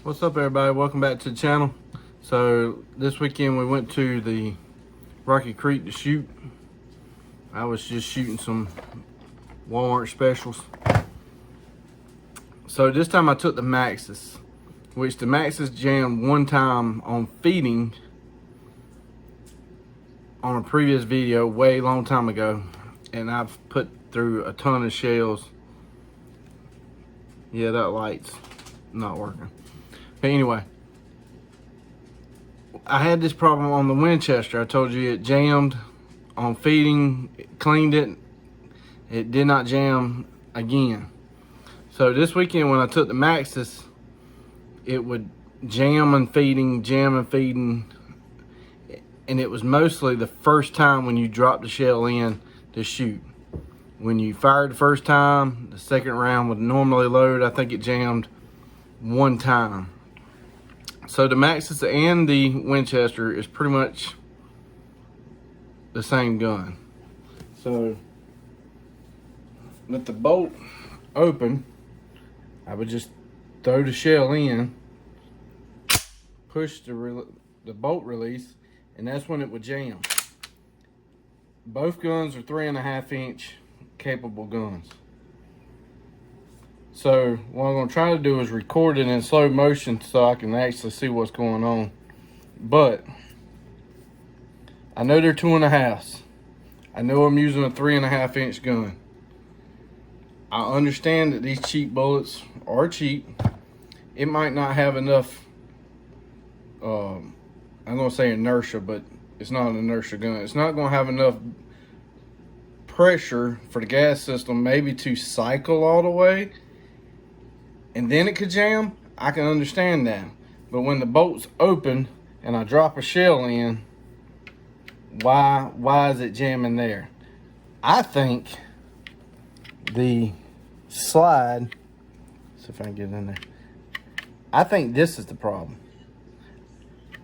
What's up, everybody? Welcome back to the channel. So this weekend we went to the Rocky Creek to shoot. I was just shooting some Walmart specials. So this time I took the Maxus, which the Maxus jammed one time on feeding on a previous video way long time ago, and I've put through a ton of shells. Yeah, that light's not working. But anyway, I had this problem on the Winchester. I told you it jammed on feeding, cleaned it. It did not jam again. So this weekend when I took the Maxus, it would jam and feeding, and it was mostly the first time when you drop the shell in to shoot. When you fired the first time, the second round would normally load. I think it jammed one time. So the Maxus and the Winchester is pretty much the same gun. So with the bolt open, I would just throw the shell in, push the bolt release, and that's when it would jam. Both guns are 3.5 inch capable guns. So what I'm going to try to do is record it in slow motion so I can actually see what's going on. But I know they're 2.5. I know I'm using a 3.5 inch gun. I understand that these cheap bullets are cheap. It might not have enough, I'm going to say inertia, but it's not an inertia gun. It's not going to have enough pressure for the gas system maybe to cycle all the way, and then it could jam. I can understand that. But when the bolt's open and I drop a shell in, why is it jamming there? I think the slide, see if I can get in there. I think this is the problem.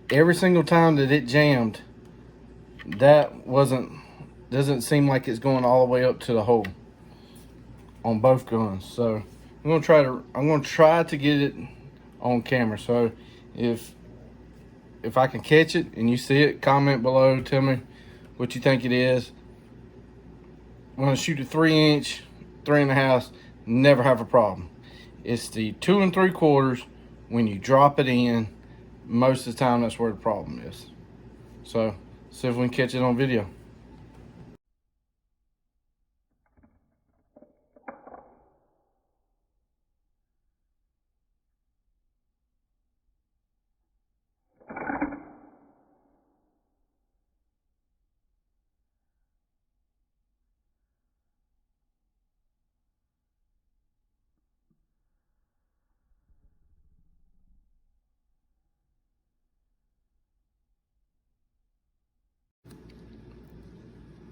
Every single time that it jammed, that doesn't seem like it's going all the way up to the hole on both guns. So I'm gonna try to get it on camera. So if I can catch it and you see it, comment below, tell me what you think it is. I'm gonna shoot a 3 inch, 3.5, never have a problem. It's the 2 3/4 when you drop it in, most of the time that's where the problem is. So see if we can catch it on video.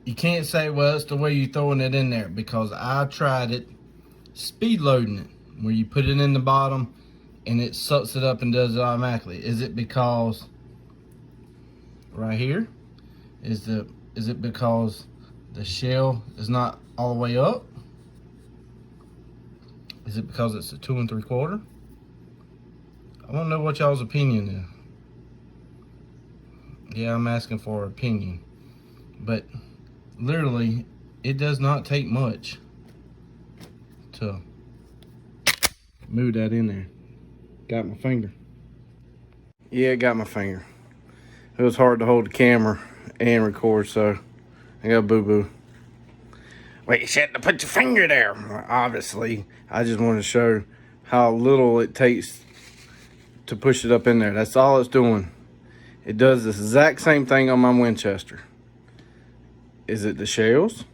You can't say, well, it's the way you're throwing it in there, because I tried it speed loading it, where you put it in the bottom and it sucks it up and does it automatically. Is it because right here, is it because the shell is not all the way up? Is it because it's a 2 3/4? I want to know what y'all's opinion is. Yeah, I'm asking for an opinion, but literally it does not take much to move that in there. Got my finger. Yeah, got my finger. It was hard to hold the camera and record, so I got boo-boo. Wait, you shouldn't have put your finger there. Well, obviously, I just wanted to show how little it takes to push it up in there. That's all it's doing. It does the exact same thing on my Winchester. Is it the shells?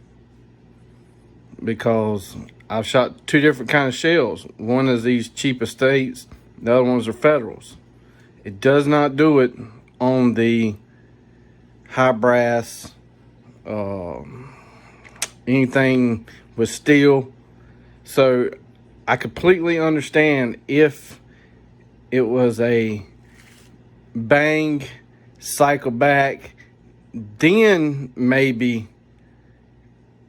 Because I've shot two different kind of shells. One is these cheap estates, the other ones are Federals. It does not do it on the high brass, anything with steel. So I completely understand if it was a bang, cycle back, then maybe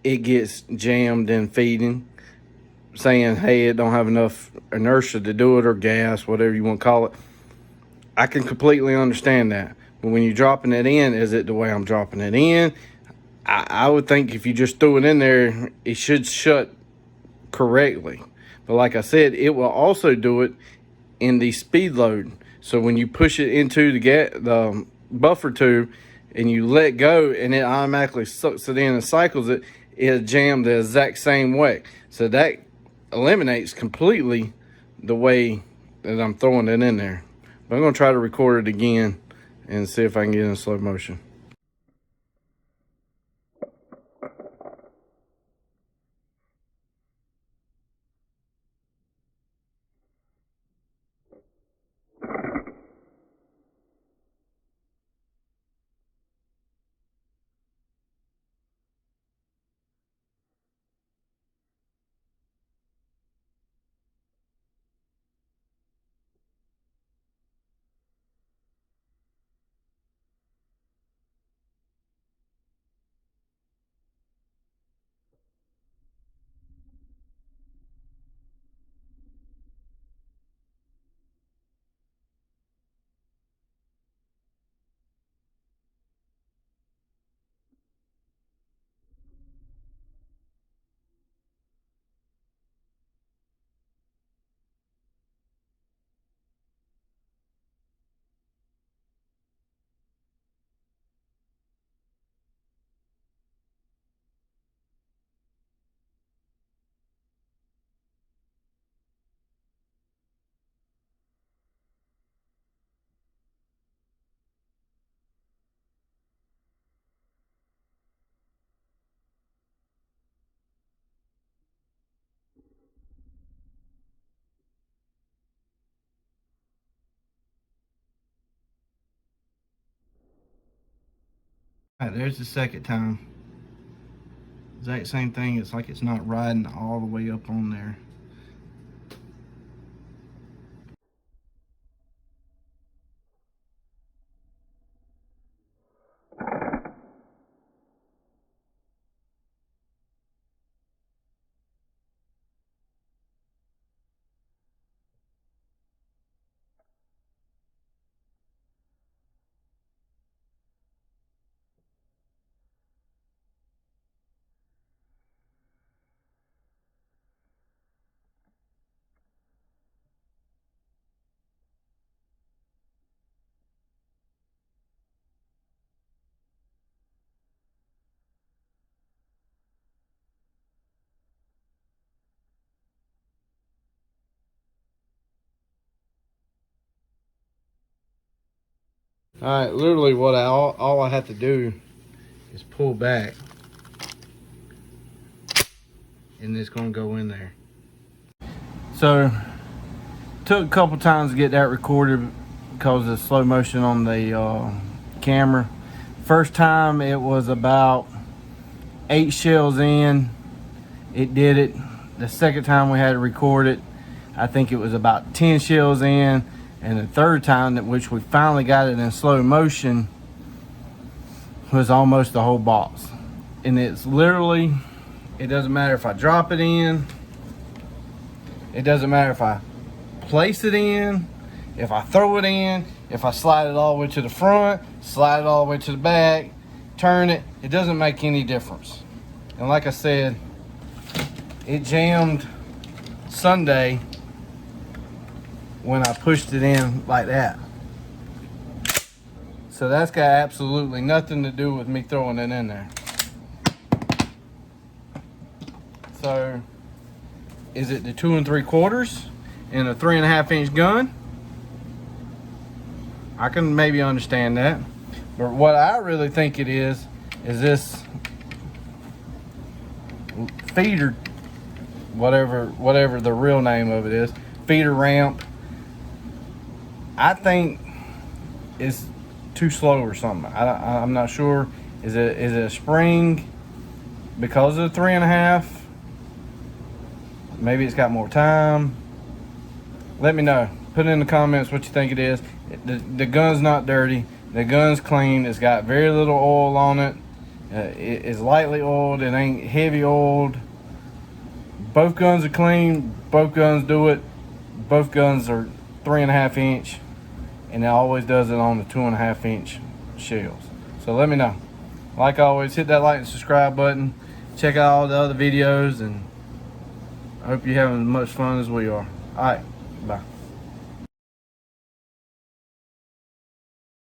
it gets jammed in feeding. saying, hey, it don't have enough inertia to do it, or gas, whatever you want to call it. I can completely understand that. But when you're dropping it in, is it the way I'm dropping it in? I would think if you just threw it in there, it should shut correctly. But like I said, it will also do it in the speed load. So when you push it into the buffer tube and you let go, and it automatically sucks it in and cycles it, it'll jam the exact same way. So that eliminates completely the way that I'm throwing it in there. But I'm going to try to record it again and see if I can get it in slow motion. All right, there's the second time. Exact same thing. It's like it's not riding all the way up on there. All right, literally what all I have to do is pull back, and it's gonna go in there. So took a couple times to get that recorded because of slow motion on the camera. First time it was about 8 shells in, it did it. The second time we had to record it, I think it was about 10 shells in. And the third time, that which we finally got it in slow motion, was almost the whole box. And it's literally, it doesn't matter if I drop it in, it doesn't matter if I place it in, if I throw it in, if I slide it all the way to the front, slide it all the way to the back, turn it, it doesn't make any difference. And like I said, it jammed Sunday when I pushed it in like that. So that's got absolutely nothing to do with me throwing it in there. So is it the 2 3/4 and a 3.5 inch gun? I can maybe understand that. But what I really think it is this feeder, whatever the real name of it is, feeder ramp. I think it's too slow or something. I'm not sure. Is it a spring because of the 3.5? Maybe it's got more time. Let me know. Put in the comments what you think it is. The gun's not dirty. The gun's clean. It's got very little oil on it. It is lightly oiled. It ain't heavy oiled. Both guns are clean. Both guns do it. Both guns are 3.5 inch, and it always does it on the 2.5 inch shells. So let me know. Like always, hit that like and subscribe button. Check out all the other videos, and I hope you're having as much fun as we are. All right, bye.